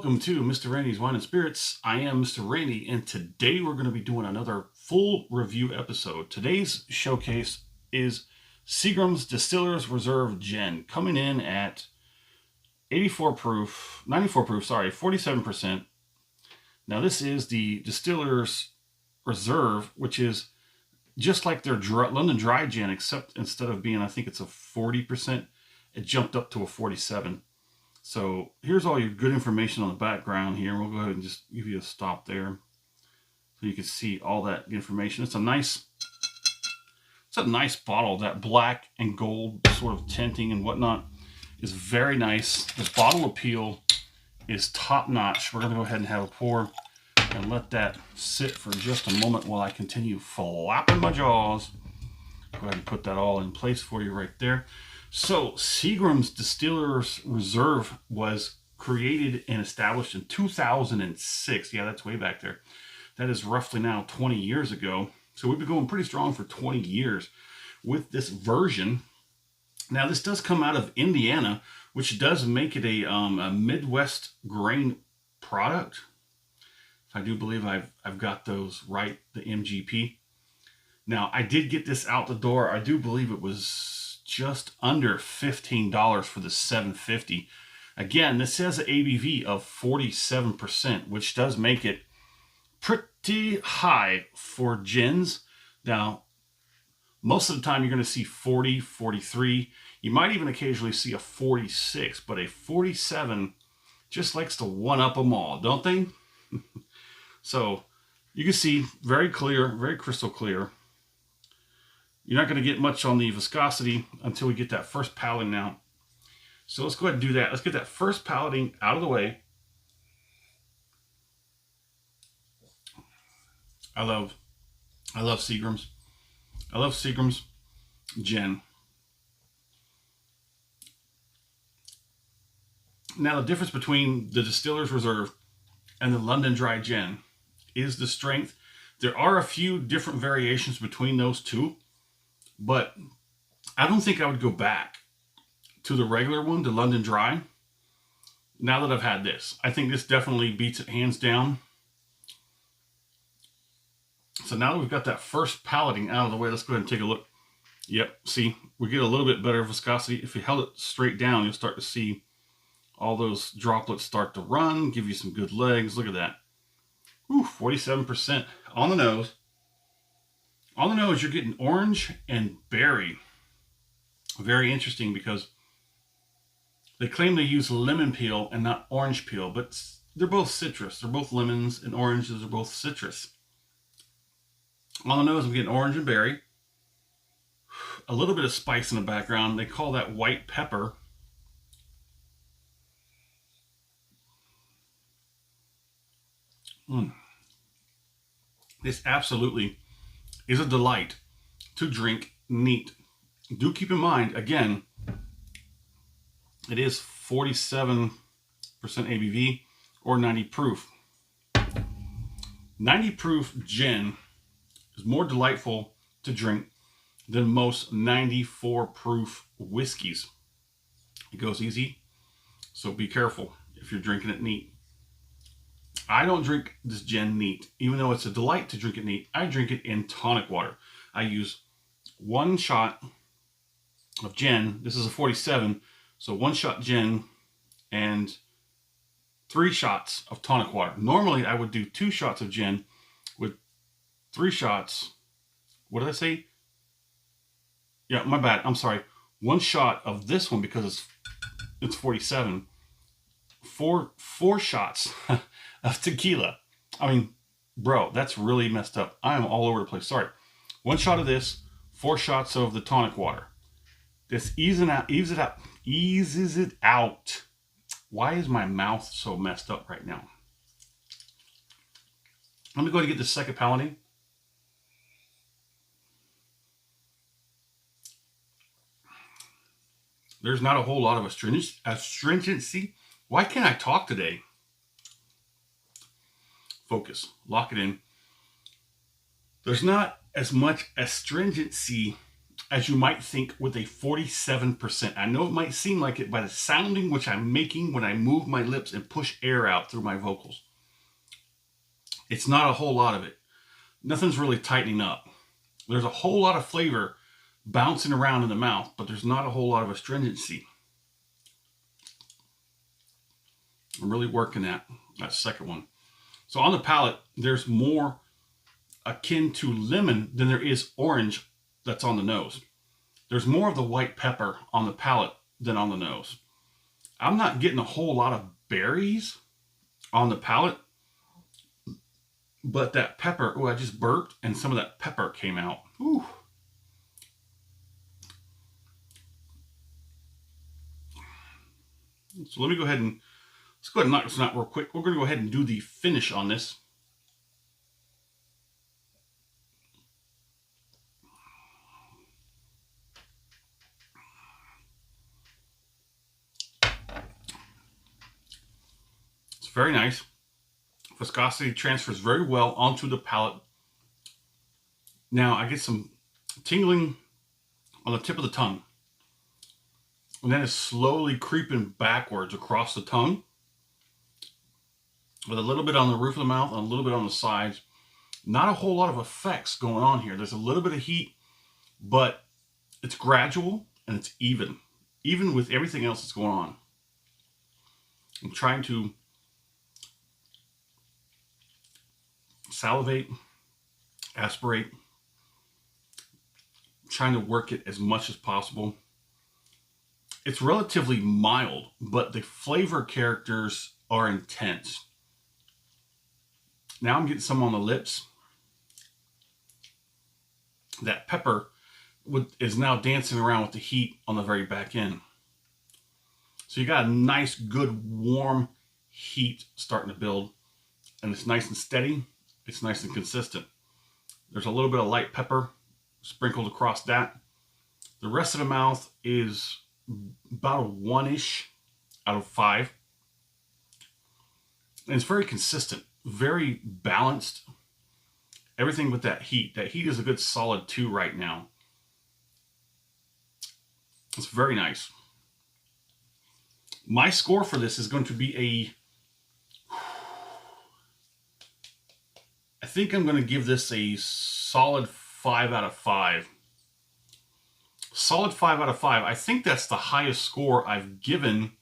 welcome to Mr. Randy's Wine and Spirits. I am Mr. Randy, and today we're going to be doing another full review episode. Today's showcase is Seagram's Distiller's Reserve Gin, coming in at 94 proof, 47%. Now this is the Distiller's Reserve, which is just like their London Dry Gin, except instead of being, I think it's a 40%, it jumped up to a 47%. So here's all your good information on the background here. We'll go ahead and just give you a stop there so you can see all that information. It's a nice bottle. That black and gold sort of tinting and whatnot is very nice. The bottle appeal is top notch. We're going to go ahead and have a pour and let that sit for just a moment while I continue flapping my jaws. Go ahead and put that all in place for you right there. So Seagram's Distiller's Reserve was created and established in 2006. Yeah, that's way back there. That is roughly now 20 years ago. So we've been going pretty strong for 20 years with this version. Now this does come out of Indiana, which does make it a Midwest grain product. I do believe I've got those right, the MGP. Now I did get this out the door. I do believe it was just under $15 for the 750. Again, this has an ABV of 47%, which does make it pretty high for gins. Now, most of the time you're going to see 40, 43. You might even occasionally see a 46, but a 47 just likes to one-up them all, don't they? So you can see very clear, very crystal clear. You're not going to get much on the viscosity until we get that first palating out. So let's go ahead and do that. Let's get that first palating out of the way. I love Seagram's. I love Seagram's gin. Now the difference between the Distiller's Reserve and the London Dry Gin is the strength. There are a few different variations between those two, but I don't think I would go back to the regular one, the London Dry, now that I've had this. I think this definitely beats it hands down. So now that we've got that first palating out of the way, let's go ahead and take a look. Yep, see, we get a little bit better viscosity. If you held it straight down, you'll start to see all those droplets start to run, give you some good legs. Look at that. Ooh, 47% on the nose. On the nose, you're getting orange and berry. Very interesting because they claim they use lemon peel and not orange peel, but they're both citrus. They're both lemons, and oranges are both citrus. On the nose, I'm getting orange and berry. A little bit of spice in the background. They call that white pepper. This absolutely is a delight to drink neat. Do keep in mind, again, it is 47% ABV or 90 proof. 90 proof gin is more delightful to drink than most 94 proof whiskeys. It goes easy, so be careful if you're drinking it neat. I don't drink this gin neat. Even though it's a delight to drink it neat, I drink it in tonic water. I use one shot of gin. This is a 47, so one shot gin and 3 shots of tonic water. Normally, I would do 2 shots of gin with 3 shots. What did I say? Yeah, my bad. I'm sorry. 1 shot of this one because it's 47. Four shots of tequila. I mean, bro, that's really messed up. I am all over the place. Sorry. 1 shot of this, 4 shots of the tonic water. This eases it out. Why is my mouth so messed up right now? Let me go ahead and get the second palating. There's not a whole lot of astringency. Why can't I talk today? Focus. Lock it in. There's not as much astringency as you might think, with a 47%. I know it might seem like it by the sounding which I'm making when I move my lips and push air out through my vocals. It's not a whole lot of it. Nothing's really tightening up. There's a whole lot of flavor bouncing around in the mouth, but there's not a whole lot of astringency. I'm really working that second one. So on the palate, there's more akin to lemon than there is orange that's on the nose. There's more of the white pepper on the palate than on the nose. I'm not getting a whole lot of berries on the palate, but that pepper, oh, I just burped and some of that pepper came out. Ooh. So let me go ahead and, let's go ahead and knock this out real quick. We're going to go ahead and do the finish on this. Very nice. Viscosity transfers very well onto the palate. Now I get some tingling on the tip of the tongue. And then it's slowly creeping backwards across the tongue. With a little bit on the roof of the mouth and a little bit on the sides. Not a whole lot of effects going on here. There's a little bit of heat, but it's gradual and it's even. Even with everything else that's going on. I'm trying to salivate, aspirate, trying to work it as much as possible. It's relatively mild, but the flavor characters are intense. Now I'm getting some on the lips. That pepper is now dancing around with the heat on the very back end. So you got a nice, good, warm heat starting to build, and it's nice and steady. It's nice and consistent. There's a little bit of light pepper sprinkled across that. The rest of the mouth is about a 1-ish out of 5. And it's very consistent, very balanced. Everything with that heat. That heat is a good solid 2 right now. It's very nice. My score for this is going to be a, I think I'm going to give this a solid 5 out of 5. Solid 5 out of 5. I think that's the highest score I've given,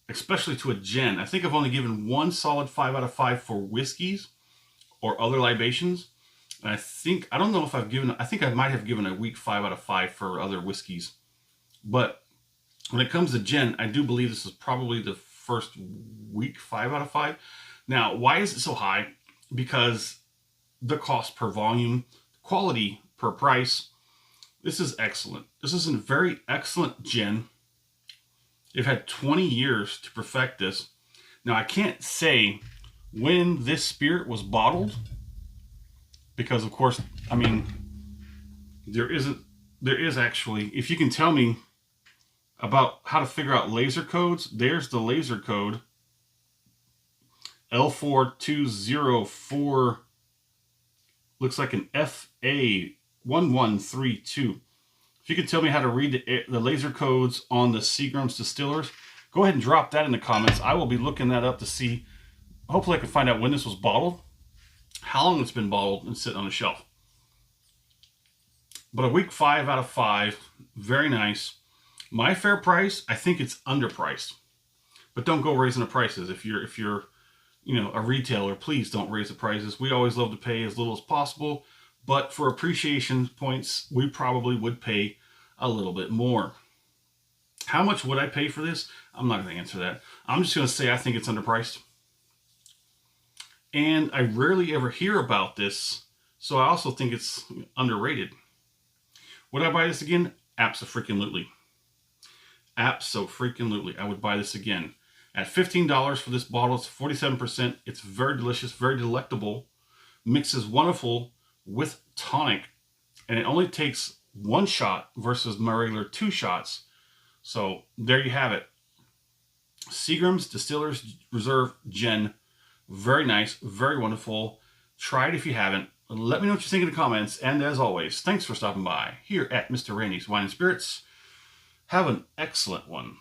especially to a gin. I think I've only given one solid 5 out of 5 for whiskeys or other libations. And I don't know if I've given, I think I might have given a weak 5 out of 5 for other whiskeys. But when it comes to gin, I do believe this is probably the first weak 5 out of 5. Now, why is it so high? Because the cost per volume, quality per price, this is excellent. This is a very excellent gin. They've had 20 years to perfect this. Now, I can't say when this spirit was bottled, because of course, I mean, there is actually, if you can tell me about how to figure out laser codes, there's the laser code L4204, looks like an FA1132. If you could tell me how to read the laser codes on the Seagram's Distillers, go ahead and drop that in the comments. I will be looking that up to see, hopefully I can find out when this was bottled, how long it's been bottled and sitting on the shelf. But a weak 5 out of 5, very nice. My fair price, I think it's underpriced. But don't go raising the prices. If you're you know, a retailer, please don't raise the prices. We always love to pay as little as possible, but for appreciation points, we probably would pay a little bit more. How much would I pay for this? I'm not going to answer that. I'm just going to say I think it's underpriced. And I rarely ever hear about this, so I also think it's underrated. Would I buy this again? Abso-freaking-lutely. Abso-freaking-lutely. I would buy this again. At $15 for this bottle, it's 47%. It's very delicious, very delectable. Mixes wonderful with tonic. And it only takes 1 shot versus my regular 2 shots. So there you have it. Seagram's Distillers Reserve Gin. Very nice, very wonderful. Try it if you haven't. Let me know what you think in the comments. And as always, thanks for stopping by here at Mr. Randy's Wine and Spirits. Have an excellent one.